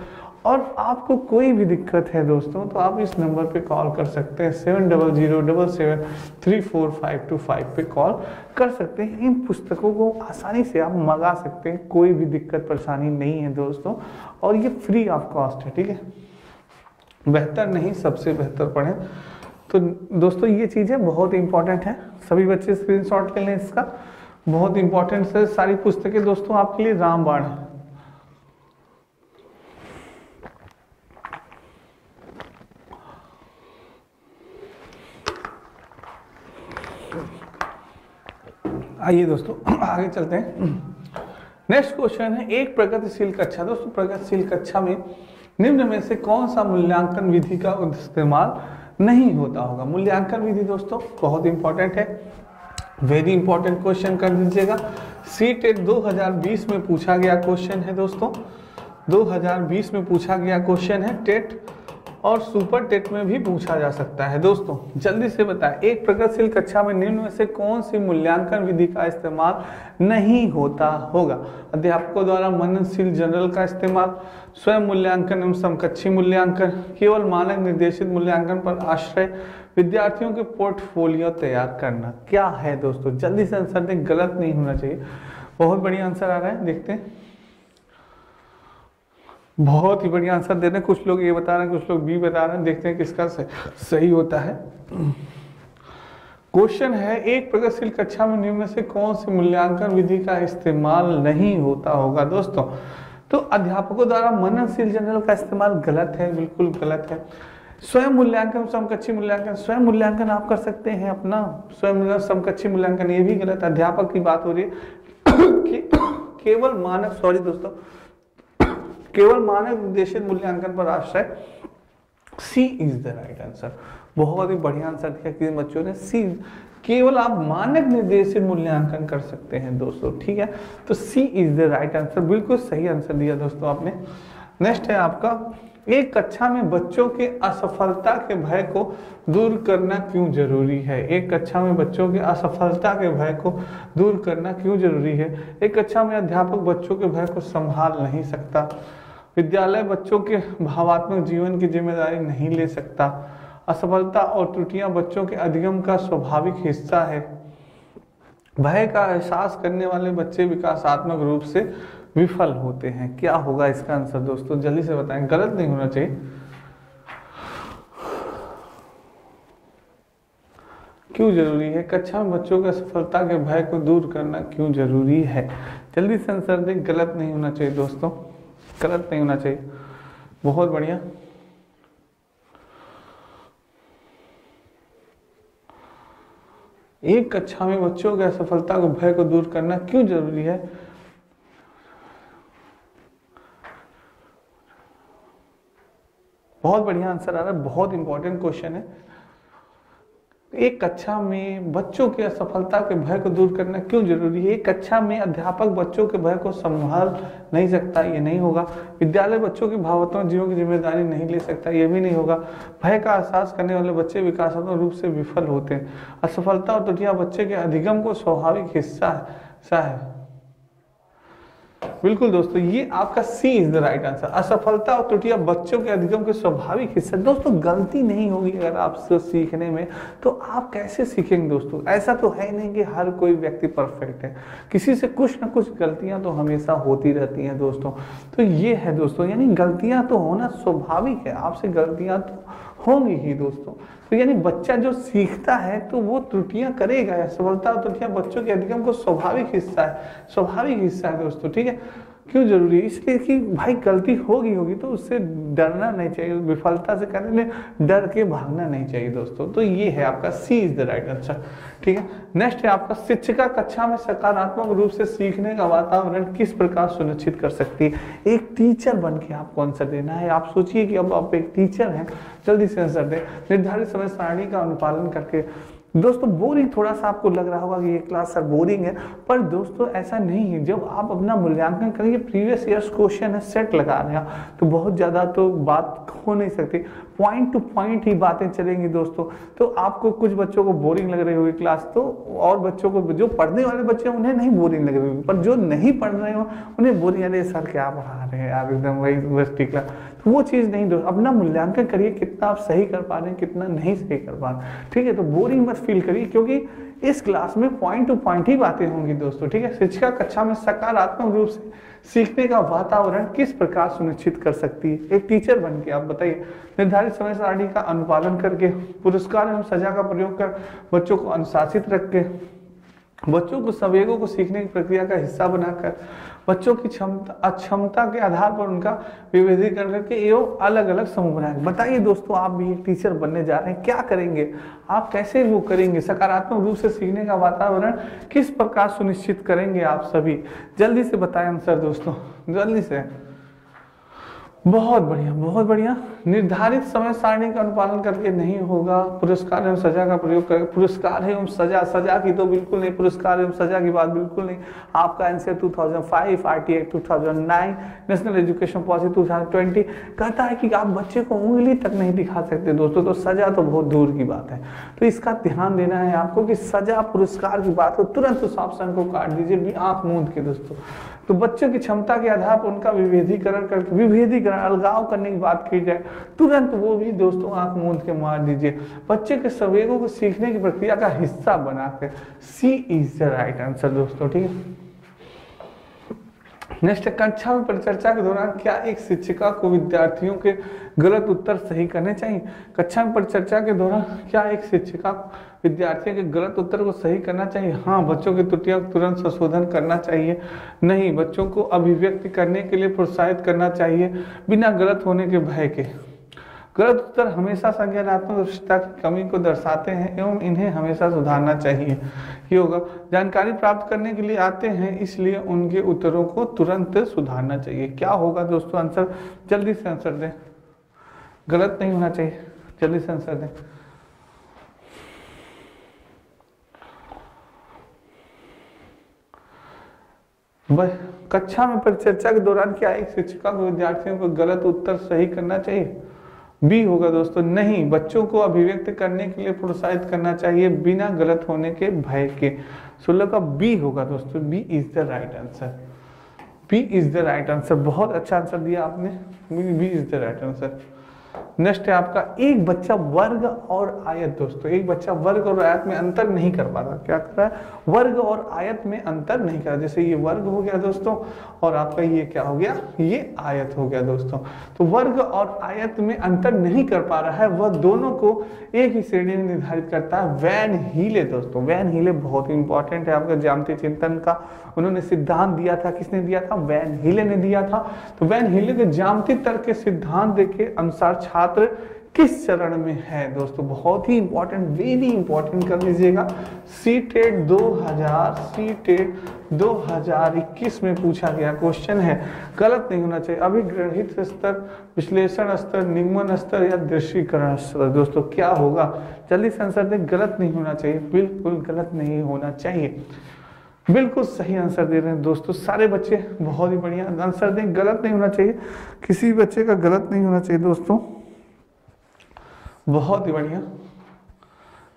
और आपको कोई भी दिक्कत है दोस्तों तो आप इस नंबर पे कॉल कर सकते हैं, 7007734525 पे कॉल कर सकते हैं। इन पुस्तकों को आसानी से आप मंगा सकते हैं, कोई भी दिक्कत परेशानी नहीं है दोस्तों, और ये फ्री ऑफ कॉस्ट है, ठीक है। बेहतर नहीं, सबसे बेहतर पढ़ें। तो दोस्तों ये चीज़ें बहुत इंपॉर्टेंट है, सभी बच्चे स्क्रीनशॉट ले लें इसका, बहुत इंपॉर्टेंट है। सारी पुस्तकें दोस्तों आपके लिए रामबाण है। आइए दोस्तों आगे चलते हैं। नेक्स्ट क्वेश्चन है, एक प्रगतिशील कक्षा। दोस्तों प्रगतिशील कक्षा में निम्न में से कौन सा मूल्यांकन विधि का इस्तेमाल नहीं होता होगा? मूल्यांकन विधि दोस्तों बहुत इंपॉर्टेंट है, वेरी इंपॉर्टेंट क्वेश्चन कर दीजिएगा। सीटेट 2020 में पूछा गया क्वेश्चन है दोस्तों, 2020 में पूछा गया क्वेश्चन है। टेट और सुपर टेट में भी पूछा जा सकता है दोस्तों। जल्दी से बताएं, एक प्रगतिशील कक्षा में निम्न में से कौन सी मूल्यांकन विधि का इस्तेमाल नहीं होता होगा? अध्यापकों द्वारा मननशील जनरल का इस्तेमाल, स्वयं मूल्यांकन एवं समकक्षी मूल्यांकन, केवल मानक निर्देशित मूल्यांकन पर आश्रय, विद्यार्थियों के पोर्टफोलियो तैयार करना। क्या है दोस्तों? जल्दी से आंसर दें, गलत नहीं होना चाहिए। बहुत बढ़िया आंसर आ रहा है, देखते हैं। बहुत ही बढ़िया आंसर दे रहे हैं, कुछ लोग ए बता रहे हैं, कुछ लोग बी बता रहे हैं, देखते हैं किसका सही होता है। क्वेश्चन है, एक प्रगतिशील कक्षा में निम्न में से कौन सी मूल्यांकन विधि का इस्तेमाल नहीं होता होगा? दोस्तों तो अध्यापकों द्वारा मननशील जनरल का इस्तेमाल गलत है, बिल्कुल गलत है। स्वयं मूल्यांकन समकक्षी मूल्यांकन, स्वयं मूल्यांकन आप कर सकते हैं अपना, स्वयं समकक्षी मूल्यांकन ये भी गलत। अध्यापक की बात हो रही है केवल मानक, सॉरी दोस्तों, केवल मानक निर्देशित मूल्यांकन पर आश्रय, सी इज द राइट आंसर। बहुत ही बढ़िया आंसर दिया कि बच्चों ने, सी, केवल आप मानक निर्देशित मूल्यांकन कर सकते हैं दोस्तों, ठीक है। तो सी इज द राइट आंसर, बिल्कुल सही आंसर दिया दोस्तों आपने। नेक्स्ट है आपका, एक कक्षा में बच्चों के असफलता के भय को दूर करना क्यों जरूरी है? एक कक्षा में बच्चों के असफलता के भय को दूर करना क्यों जरूरी है? एक कक्षा में अध्यापक बच्चों के भय को संभाल नहीं सकता, विद्यालय बच्चों के भावात्मक जीवन की जिम्मेदारी नहीं ले सकता, असफलता और त्रुटियां बच्चों के अधिगम का स्वाभाविक हिस्सा है, भय का एहसास करने वाले बच्चे विकासात्मक रूप से विफल होते हैं। क्या होगा इसका आंसर दोस्तों? जल्दी से बताएं, गलत नहीं होना चाहिए। क्यों जरूरी है? कक्षा में बच्चों के असफलता के भय को दूर करना क्यों जरूरी है? जल्दी से आंसर दें, गलत नहीं होना चाहिए दोस्तों, गलत नहीं होना चाहिए। बहुत बढ़िया। एक कक्षा में बच्चों के असफलता को भय को दूर करना क्यों जरूरी है? बहुत बढ़िया आंसर आ रहा है, बहुत इंपॉर्टेंट क्वेश्चन है। एक कक्षा में बच्चों की असफलता के भय को दूर करना क्यों जरूरी है? एक कक्षा में अध्यापक बच्चों के भय को संभाल नहीं सकता, ये नहीं होगा। विद्यालय बच्चों की भावनात्मक जीवन की जिम्मेदारी नहीं ले सकता, ये भी नहीं होगा। भय का एहसास करने वाले बच्चे विकासात्मक रूप से विफल होते हैं। असफलता और त्रुटियां बच्चे के अधिगम को स्वाभाविक हिस्सा है। बिल्कुल दोस्तों, ये आपका सी इज द राइट आंसर। असफलता और त्रुटियां बच्चों के अधिगम के स्वाभाविक हिस्सा। दोस्तों गलती नहीं होगी अगर आपसे सीखने में, तो आप कैसे सीखेंगे दोस्तों? ऐसा तो है नहीं कि हर कोई व्यक्ति परफेक्ट है, किसी से कुछ ना कुछ गलतियां तो हमेशा होती रहती हैं दोस्तों। तो ये है दोस्तों, यानी गलतियां तो होना स्वाभाविक है, आपसे गलतियां तो होंगी ही दोस्तों। तो यानी बच्चा जो सीखता है तो वो त्रुटियां करेगा। असफलता और त्रुटियां बच्चों के अधिगम को स्वाभाविक हिस्सा है, स्वाभाविक हिस्सा है दोस्तों, ठीक है। क्यों जरूरी है? इसलिए कि भाई गलती होगी तो उससे डरना नहीं चाहिए, विफलता से करने में डर के भागना नहीं चाहिए दोस्तों। तो ये है आपका सी इज द राइट आंसर, ठीक है। नेक्स्ट है आपका शिक्षिका कक्षा में सकारात्मक रूप से सीखने का वातावरण किस प्रकार सुनिश्चित कर सकती है? एक टीचर बन के आपको आंसर देना है। आप सोचिए कि अब आप एक टीचर हैं, जल्दी से आंसर दें। निर्धारित समय सारणी का अनुपालन करके। दोस्तों बोरिंग थोड़ा सा आपको लग रहा होगा कि ये क्लास सर बोरिंग है, पर दोस्तों ऐसा नहीं है। जब आप अपना मूल्यांकन करेंगे, प्रीवियस ईयर्स क्वेश्चन है, सेट लगा रहे हैं, तो बहुत ज़्यादा तो बात हो नहीं सकती, पॉइंट टू पॉइंट ही बातें चलेंगी दोस्तों। तो आपको कुछ बच्चों को बोरिंग लग रही होगी क्लास, तो और बच्चों को, जो पढ़ने वाले बच्चे हैं उन्हें नहीं बोरिंग लग रही होगी, पर जो नहीं पढ़ रहे हो उन्हें बोरिंग, अरे सर क्या पढ़ा रहे हैं यार, एकदम वही बस ठीक है। तो वो चीज़ नहीं दोस्तों, अपना मूल्यांकन करिए कितना आप सही कर पा रहे हैं, कितना नहीं सही कर पा रहे, ठीक है। तो बोरिंग मत फील करिए, क्योंकि इस क्लास में पॉइंट टू पॉइंट ही बातें होंगी दोस्तों, ठीक है। शिक्षिका कक्षा में सकारात्मक रूप से सीखने का वातावरण किस प्रकार सुनिश्चित कर सकती है? एक टीचर बन के आप बताइए। निर्धारित समय सारणी का अनुपालन करके, पुरस्कार एवं सजा का प्रयोग कर, बच्चों को अनुशासित रख के, बच्चों को संवेगों को सीखने की प्रक्रिया का हिस्सा बनाकर, बच्चों की अक्षमता के आधार पर उनका विभेदीकरण करके एवं अलग अलग समूह बनाएंगे। बताइए दोस्तों, आप भी एक टीचर बनने जा रहे हैं, क्या करेंगे आप, कैसे वो करेंगे? सकारात्मक रूप से सीखने का वातावरण किस प्रकार सुनिश्चित करेंगे आप सभी? जल्दी से बताएं आंसर दोस्तों, जल्दी से। बहुत बढ़िया, बहुत बढ़िया। निर्धारित समय सारणी का अनुपालन करके नहीं होगा, पुरस्कार एवं सजा का प्रयोग कर। पुरस्कार एवं सजा, सजा की तो बिल्कुल नहीं, पुरस्कार एवं सजा की बात बिल्कुल नहीं। आपका answer 2005, RTI 2009, national education policy 2020 कहता है कि आप बच्चे को उंगली तक नहीं दिखा सकते दोस्तों, तो सजा तो बहुत दूर की बात है। तो इसका ध्यान देना है आपको कि सजा पुरस्कार की बात हो, तुरंत उस ऑप्शन को काट दीजिए भी आंख मूंद के दोस्तों। तो बच्चों की क्षमता के आधार पर उनका विभेदीकरण करके, विभेदीकरण अलगाव करने की बात की जाए, तुरंत वो भी दोस्तों आंख मूंद के मार दीजिए। बच्चे के संवेगों को सीखने की प्रक्रिया का हिस्सा बनाकर, सी इज द राइट आंसर दोस्तों, ठीक है। नेक्स्ट, कक्षा में परिचर्चा के दौरान क्या एक शिक्षिका को विद्यार्थियों के गलत उत्तर सही करने चाहिए? कक्षा में परिचर्चा के दौरान क्या एक शिक्षिका विद्यार्थियों के गलत उत्तर को सही करना चाहिए? हाँ, बच्चों की त्रुटियों को तुरंत संशोधन करना चाहिए। नहीं, बच्चों को अभिव्यक्ति करने के लिए प्रोत्साहित करना चाहिए बिना गलत होने के भय के। गलत उत्तर हमेशा संज्ञानात्मक दक्षता की कमी को दर्शाते हैं एवं इन्हें हमेशा सुधारना चाहिए। ये होगा, जानकारी प्राप्त करने के लिए आते हैं, इसलिए उनके उत्तरों को तुरंत सुधारना चाहिए। क्या होगा दोस्तों आंसर? जल्दी से आंसर दें, गलत नहीं होना चाहिए, जल्दी से आंसर दें। कक्षा में परिचर्चा के दौरान क्या एक शिक्षिका को विद्यार्थियों को गलत उत्तर सही करना चाहिए? बी होगा दोस्तों। नहीं, बच्चों को अभिव्यक्त करने के लिए प्रोत्साहित करना चाहिए बिना गलत होने के भय के। 16 का बी होगा दोस्तों, B is the right answer, B is the right answer. बहुत अच्छा आंसर दिया आपने, B is the right answer. Next है आपका, एक बच्चा वर्ग और आयत दोस्तों, एक बच्चा वर्ग और आयत में अंतर नहीं कर पा रहा। क्या कर रहा है? वर्ग और आयत में अंतर नहीं कर रहा। जैसे ये वर्ग हो गया दोस्तों, और आपका ये क्या हो गया? ये आयत हो गया दोस्तों। तो वर्ग और आयत में अंतर नहीं कर पा रहा है, वह दोनों को एक ही श्रेणी में निर्धारित करता है। वैन हीले दोस्तों, वैन हीले बहुत इंपॉर्टेंट है आपका ज्यामितीय चिंतन का, उन्होंने सिद्धांत दिया था। किसने दिया था? वैन हीले ने दिया था। तो वैन हीले के ज्यामितीय तर्क के सिद्धांत के अनुसार छात्र किस चरण में है दोस्तों, बहुत ही इंपॉर्टेंट, वेरी इंपॉर्टेंट कर लीजिएगा। सीटेट 2021 में पूछा गया क्वेश्चन है, गलत नहीं होना चाहिए। अभिग्रहित स्तर, विश्लेषण स्तर, निगमन स्तर या दृश्यीकरण स्तर, दोस्तों क्या होगा, जल्दी से आंसर दें। गलत नहीं होना चाहिए, बिल्कुल गलत नहीं होना चाहिए। बिल्कुल सही आंसर दे रहे हैं दोस्तों सारे बच्चे, बहुत ही बढ़िया आंसर दें। गलत नहीं होना चाहिए, किसी बच्चे का गलत नहीं होना चाहिए दोस्तों, बहुत ही बढ़िया,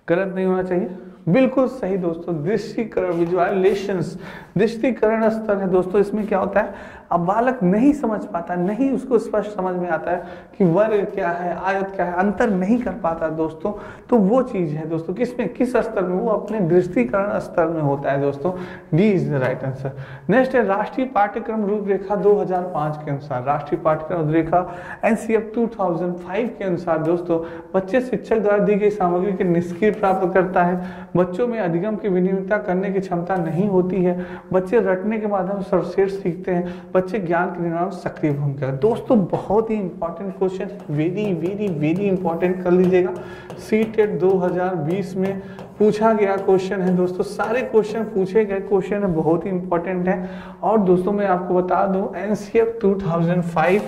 गलत नहीं होना चाहिए, बिल्कुल सही दोस्तों। दृश्यीकरण, विजुअलाइजेशंस, दृष्टिकरण स्तर है दोस्तों। इसमें क्या होता है, अब बालक नहीं समझ पाता, नहीं उसको स्पष्ट समझ में आता है कि वर्ग क्या है, आयत क्या है, अंतर नहीं कर पाता दोस्तों, तो वो चीज है दोस्तों किसमें, किस स्तर में, वो अपने दृष्टिकरण स्तर में होता है दोस्तों। D is the right answer. Next है राष्ट्रीय पाठ्यक्रम रूपरेखा 2005 के अनुसार, राष्ट्रीय पाठ्यक्रम रूपरेखा एनसीएफ 2005 के अनुसार दोस्तों, बच्चे शिक्षक द्वारा दी गई सामग्री के निष्क्रिय प्राप्त करता है, बच्चों में अधिगम की विनिमयता करने की क्षमता नहीं होती है, बच्चे रटने के माध्यम से सर्वश्रेष्ठ सीखते हैं, बच्चे ज्ञान के निर्माण में सक्रिय भूमिका। दोस्तों बहुत ही important question, very very very important कर लीजिएगा। सीटेट 2020 में पूछा गया क्वेश्चन है दोस्तों, सारे क्वेश्चन पूछे गए क्वेश्चन है, बहुत ही इंपॉर्टेंट है। और दोस्तों मैं आपको बता दूं एनसीएफ 2005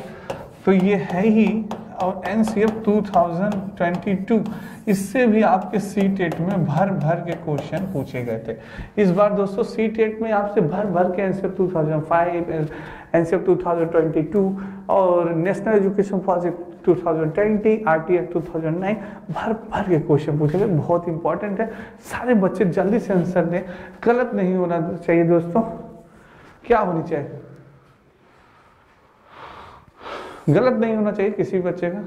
तो ये है ही, और एनसीएफ 2022 इससे भी आपके सीटेट में भर भर के क्वेश्चन पूछे गए थे। इस बार दोस्तों सीटेट में आपसे भर भर के एनसीएफ 2005, एनसीएफ 2022 और नेशनल एजुकेशन पॉलिसी 2020, आरटीए 2009 भर भर के क्वेश्चन पूछे गए, बहुत इंपॉर्टेंट है। सारे बच्चे जल्दी से आंसर दें, गलत नहीं होना चाहिए दोस्तों। क्या होनी चाहिए, गलत नहीं होना चाहिए किसी बच्चे का।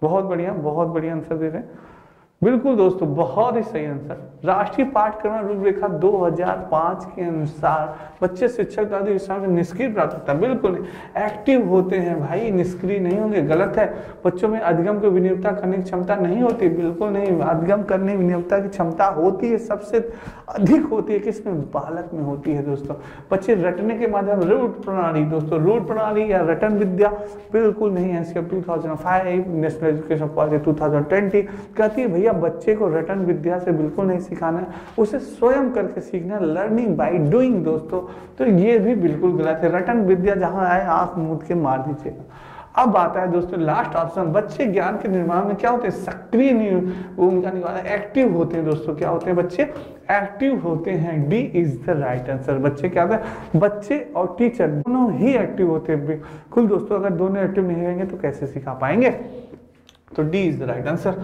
बहुत बढ़िया आंसर दे रहे हैं, बिल्कुल दोस्तों बहुत ही सही आंसर। राष्ट्रीय पाठ्यक्रम रूपरेखा 2005 के अनुसार बच्चे शिक्षक द्वारा दिशा में निष्क्रिय प्राप्तता, बिल्कुल नहीं, एक्टिव होते हैं भाई, निष्क्रिय नहीं होंगे, गलत है। बच्चों में अधिगम की विनिमयता करने की क्षमता नहीं होती, बिल्कुल नहीं, अधिगम करने विनिमयता की क्षमता होती है, सबसे अधिक होती है किसमें, बालक में होती है दोस्तों। बच्चे रटने के माध्यम, रूट प्रणाली दोस्तों, रूट प्रणाली या रटन विद्या, बिल्कुल नहीं। एनसीएफ 2005, नेशनल एजुकेशन पॉलिसी 2020 कहती है भैया बच्चे को रटन विद्या से बिल्कुल नहीं सिखाना है, उसे स्वयं करके सीखना है, लर्निंग बाय डूइंग दोस्तों। तो ये भी बिल्कुल गलत है, रटन विद्या जहां आए आंख मूंद के मार दीजिएगा। अब आता है दोस्तों लास्ट ऑप्शन, बच्चे ज्ञान के निर्माण में क्या होते हैं, सक्रिय भूमिका निभाते, एक्टिव होते हैं दोस्तों। क्या होते हैं बच्चे, एक्टिव होते हैं। D is the right answer. बच्चे क्या होते हैं, बच्चे और टीचर दोनों ही एक्टिव होते हैं, बिल्कुल दोस्तों। अगर दोनों एक्टिव नहीं रहेंगे तो कैसे सिखा पाएंगे, तो D is the right answer.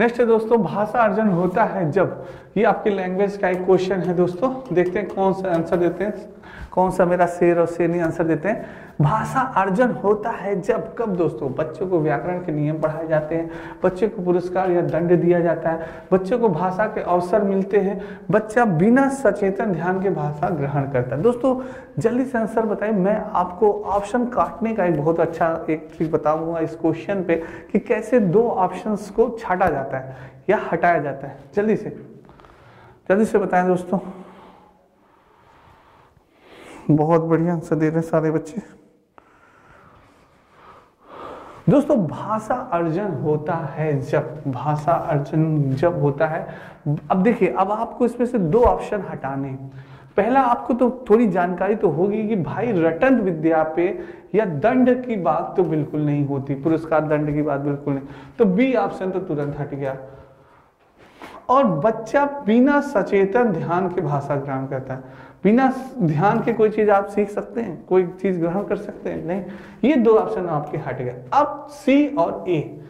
Next है दोस्तों, भाषा अर्जन होता है जब, ये आपके लैंग्वेज का एक क्वेश्चन है दोस्तों, देखते हैं कौन सा आंसर देते हैं, कौन सा मेरा शेर और शेरनी आंसर देते हैं। भाषा अर्जन होता है जब, कब दोस्तों, बच्चों को व्याकरण के नियम पढ़ाए जाते हैं, बच्चे को पुरस्कार या दंड दिया जाता है, बच्चों को भाषा के अवसर मिलते हैं, बच्चा बिना सचेतन ध्यान के भाषा ग्रहण करता है। दोस्तों जल्दी से आंसर बताइए, मैं आपको ऑप्शन काटने का एक बहुत अच्छा एक ट्रिक बताऊंगा इस क्वेश्चन पे कि कैसे दो ऑप्शंस को छाटा जाता है या हटाया जाता है। जल्दी से बताएं दोस्तों, बहुत बढ़िया आंसर दे रहे हैं सारे बच्चे। दोस्तों भाषा अर्जन होता है जब, भाषा अर्जन जब होता है, अब देखिए, अब आपको इसमें से दो ऑप्शन हटाने हैं। पहला, आपको तो थोड़ी जानकारी तो होगी कि भाई रटन विद्या पे या दंड की बात तो बिल्कुल नहीं होती, पुरस्कार दंड की बात बिल्कुल नहीं, तो बी ऑप्शन तो तुरंत हट गया। और बच्चा बिना सचेतन ध्यान के भाषा ग्रहण करता है, बिना ध्यान के कोई चीज आप सीख सकते हैं, कोई चीज ग्रहण कर सकते हैं, नहीं। ये दो ऑप्शन आपके हट गए। अब सी और ए,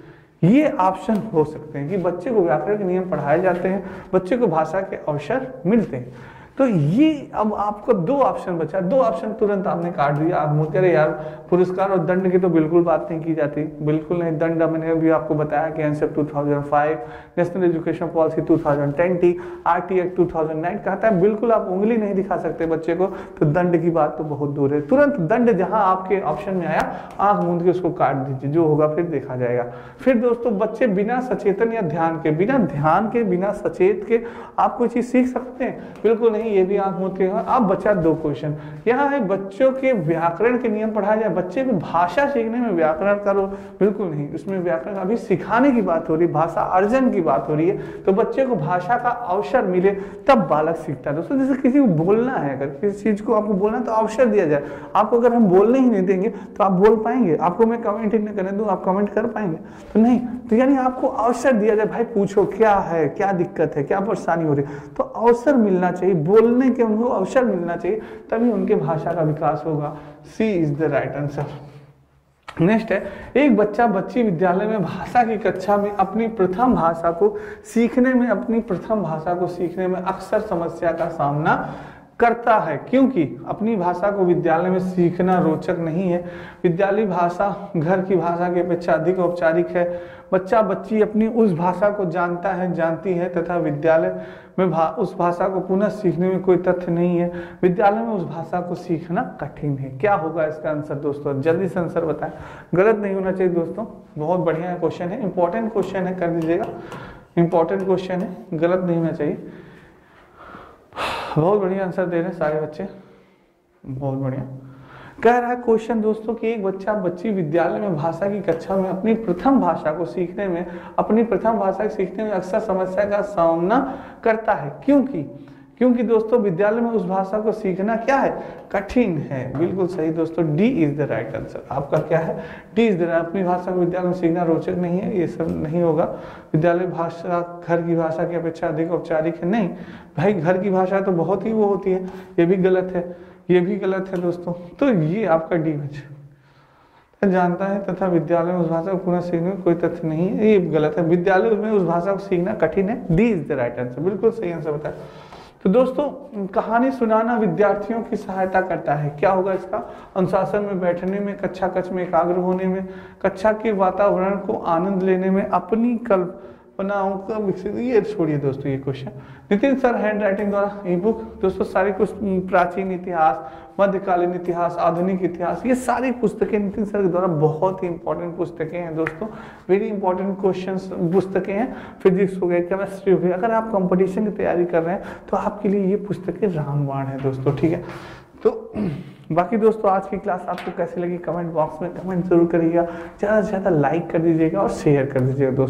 ये ऑप्शन हो सकते हैं कि बच्चे को व्याकरण के नियम पढ़ाए जाते हैं, बच्चे को भाषा के अवसर मिलते हैं। तो ये अब आपको दो ऑप्शन बचा, दो ऑप्शन तुरंत आपने काट दिया। आप मुझे कह रहे यार पुरस्कार और दंड की तो बिल्कुल बात नहीं की जाती, बिल्कुल नहीं। दंड मैंने भी आपको बताया कि NCF 2005, national education policy 2020, RT act 2009 कहता है बिल्कुल आप उंगली नहीं दिखा सकते बच्चे को, तो दंड की बात तो बहुत दूर है। तुरंत दंड जहां आपके ऑप्शन में आया, आंख मूंद के उसको काट दीजिए, जो होगा फिर देखा जाएगा। फिर दोस्तों बच्चे बिना सचेतन या ध्यान के, बिना सचेत के आप कोई चीज सीख सकते हैं, बिल्कुल नहीं। चाहिए, ये भी आंख मूंद के। अब बचा 2 क्वेश्चन। यहाँ है बच्चों के व्याकरण के नियम पढ़ाए जाए। बच्चे को भाषा सीखने में व्याकरण करो, बिल्कुल नहीं, उसमें व्याकरण अभी सिखाने की बात हो रही, भाषा अर्जन की बात हो रही है। तो बच्चे को भाषा का अवसर मिले तब बालक सीखता है दोस्तों। जैसे किसी को बोलना है, अगर किसी चीज को आपको बोलना है तो अवसर दिया जाए। आपको अगर हम बोलने ही नहीं देंगे तो आप बोल पाएंगे? आपको मैं कमेंट ही नहीं करने दूं, आप कमेंट कर पाएंगे? तो नहीं। तो यानी आपको अवसर दिया जाए, भाई पूछो क्या है, क्या दिक्कत है, क्या परेशानी हो रही है। तो अवसर मिलना चाहिए, बोलने के उनको अवसर मिलना चाहिए, तभी उनके भाषा का विकास होगा। C is the right answer. Next है, एक बच्चा बच्ची विद्यालय में भाषा की कक्षा में अपनी प्रथम भाषा को सीखने में अक्सर समस्या का सामना करता है, क्योंकि अपनी भाषा को विद्यालय में सीखना रोचक नहीं है। विद्यालय भाषा घर की भाषा की अपेक्षा अधिक औपचारिक है। बच्चा बच्ची अपनी उस भाषा को जानता है, जानती है, तथा विद्यालय में उस भाषा को पुनः सीखने में कोई तथ्य नहीं है। विद्यालय में उस भाषा को सीखना कठिन है। क्या होगा इसका आंसर दोस्तों? जल्दी से आंसर बताएं। गलत नहीं होना चाहिए दोस्तों, बहुत बढ़िया क्वेश्चन है, इंपॉर्टेंट क्वेश्चन है, कर दीजिएगा। इंपॉर्टेंट क्वेश्चन है, गलत नहीं होना चाहिए। बहुत बढ़िया आंसर दे रहे हैं सारे बच्चे, बहुत बढ़िया। कह रहा है क्वेश्चन दोस्तों कि एक बच्चा बच्ची विद्यालय में भाषा की कक्षा में अपनी प्रथम भाषा सीखने में अक्सर समस्या का सामना करता है, क्योंकि दोस्तों विद्यालय में उस भाषा को सीखना क्या है? कठिन है। बिल्कुल सही दोस्तों, D is the right answer. आपका क्या है? D is the right. अपनी भाषा को विद्यालय में सीखना रोचक नहीं है, ये सब नहीं होगा। विद्यालय भाषा घर की भाषा की अपेक्षा अधिक औपचारिक है, नहीं भाई, घर की भाषा तो बहुत ही वो होती है, ये भी गलत है, ये भी गलत है दोस्तों। तो ये आपका डी बचा। जानता है तथा विद्यालय में उस भाषा को पुनः सीखने में कोई तथ्य नहीं है, ये गलत है। विद्यालय में उस भाषा को सीखना कठिन है, D is the right answer. बिल्कुल सही आंसर बताया। तो दोस्तों कहानी सुनाना विद्यार्थियों की सहायता करता है। क्या होगा इसका? अनुशासन में बैठने में, कक्षा कक्ष में एकाग्र होने में, कक्षा के वातावरण को आनंद लेने में, अपनी कल्पनाओं का विकसित। ये छोड़िए दोस्तों ये question. Nitin sir hand writing द्वारा ई बुक दोस्तों सारी कुछ प्राचीन इतिहास, मध्यकालीन इतिहास, आधुनिक इतिहास, ये सारी पुस्तकें नितिन सर के द्वारा बहुत ही इंपॉर्टेंट पुस्तकें हैं दोस्तों। वेरी इंपॉर्टेंट क्वेश्चंस पुस्तकें हैं। फिजिक्स हो गए, केमिस्ट्री हो गई। अगर आप कंपटीशन की तैयारी कर रहे हैं तो आपके लिए ये पुस्तकें रामबाण है दोस्तों, ठीक है। तो बाकी दोस्तों आज की क्लास आपको कैसी लगी कमेंट बॉक्स में कमेंट जरूर करिएगा। ज़्यादा से ज़्यादा लाइक कर दीजिएगा और शेयर कर दीजिएगा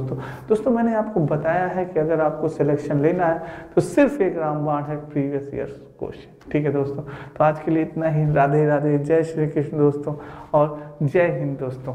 दोस्तों। मैंने आपको बताया है कि अगर आपको सिलेक्शन लेना है तो सिर्फ एक रामबाण है, प्रीवियस ईयर क्वेश्चन, ठीक है दोस्तों। तो आज के लिए इतना ही। राधे राधे, जय श्री कृष्ण दोस्तों और जय हिंद दोस्तों।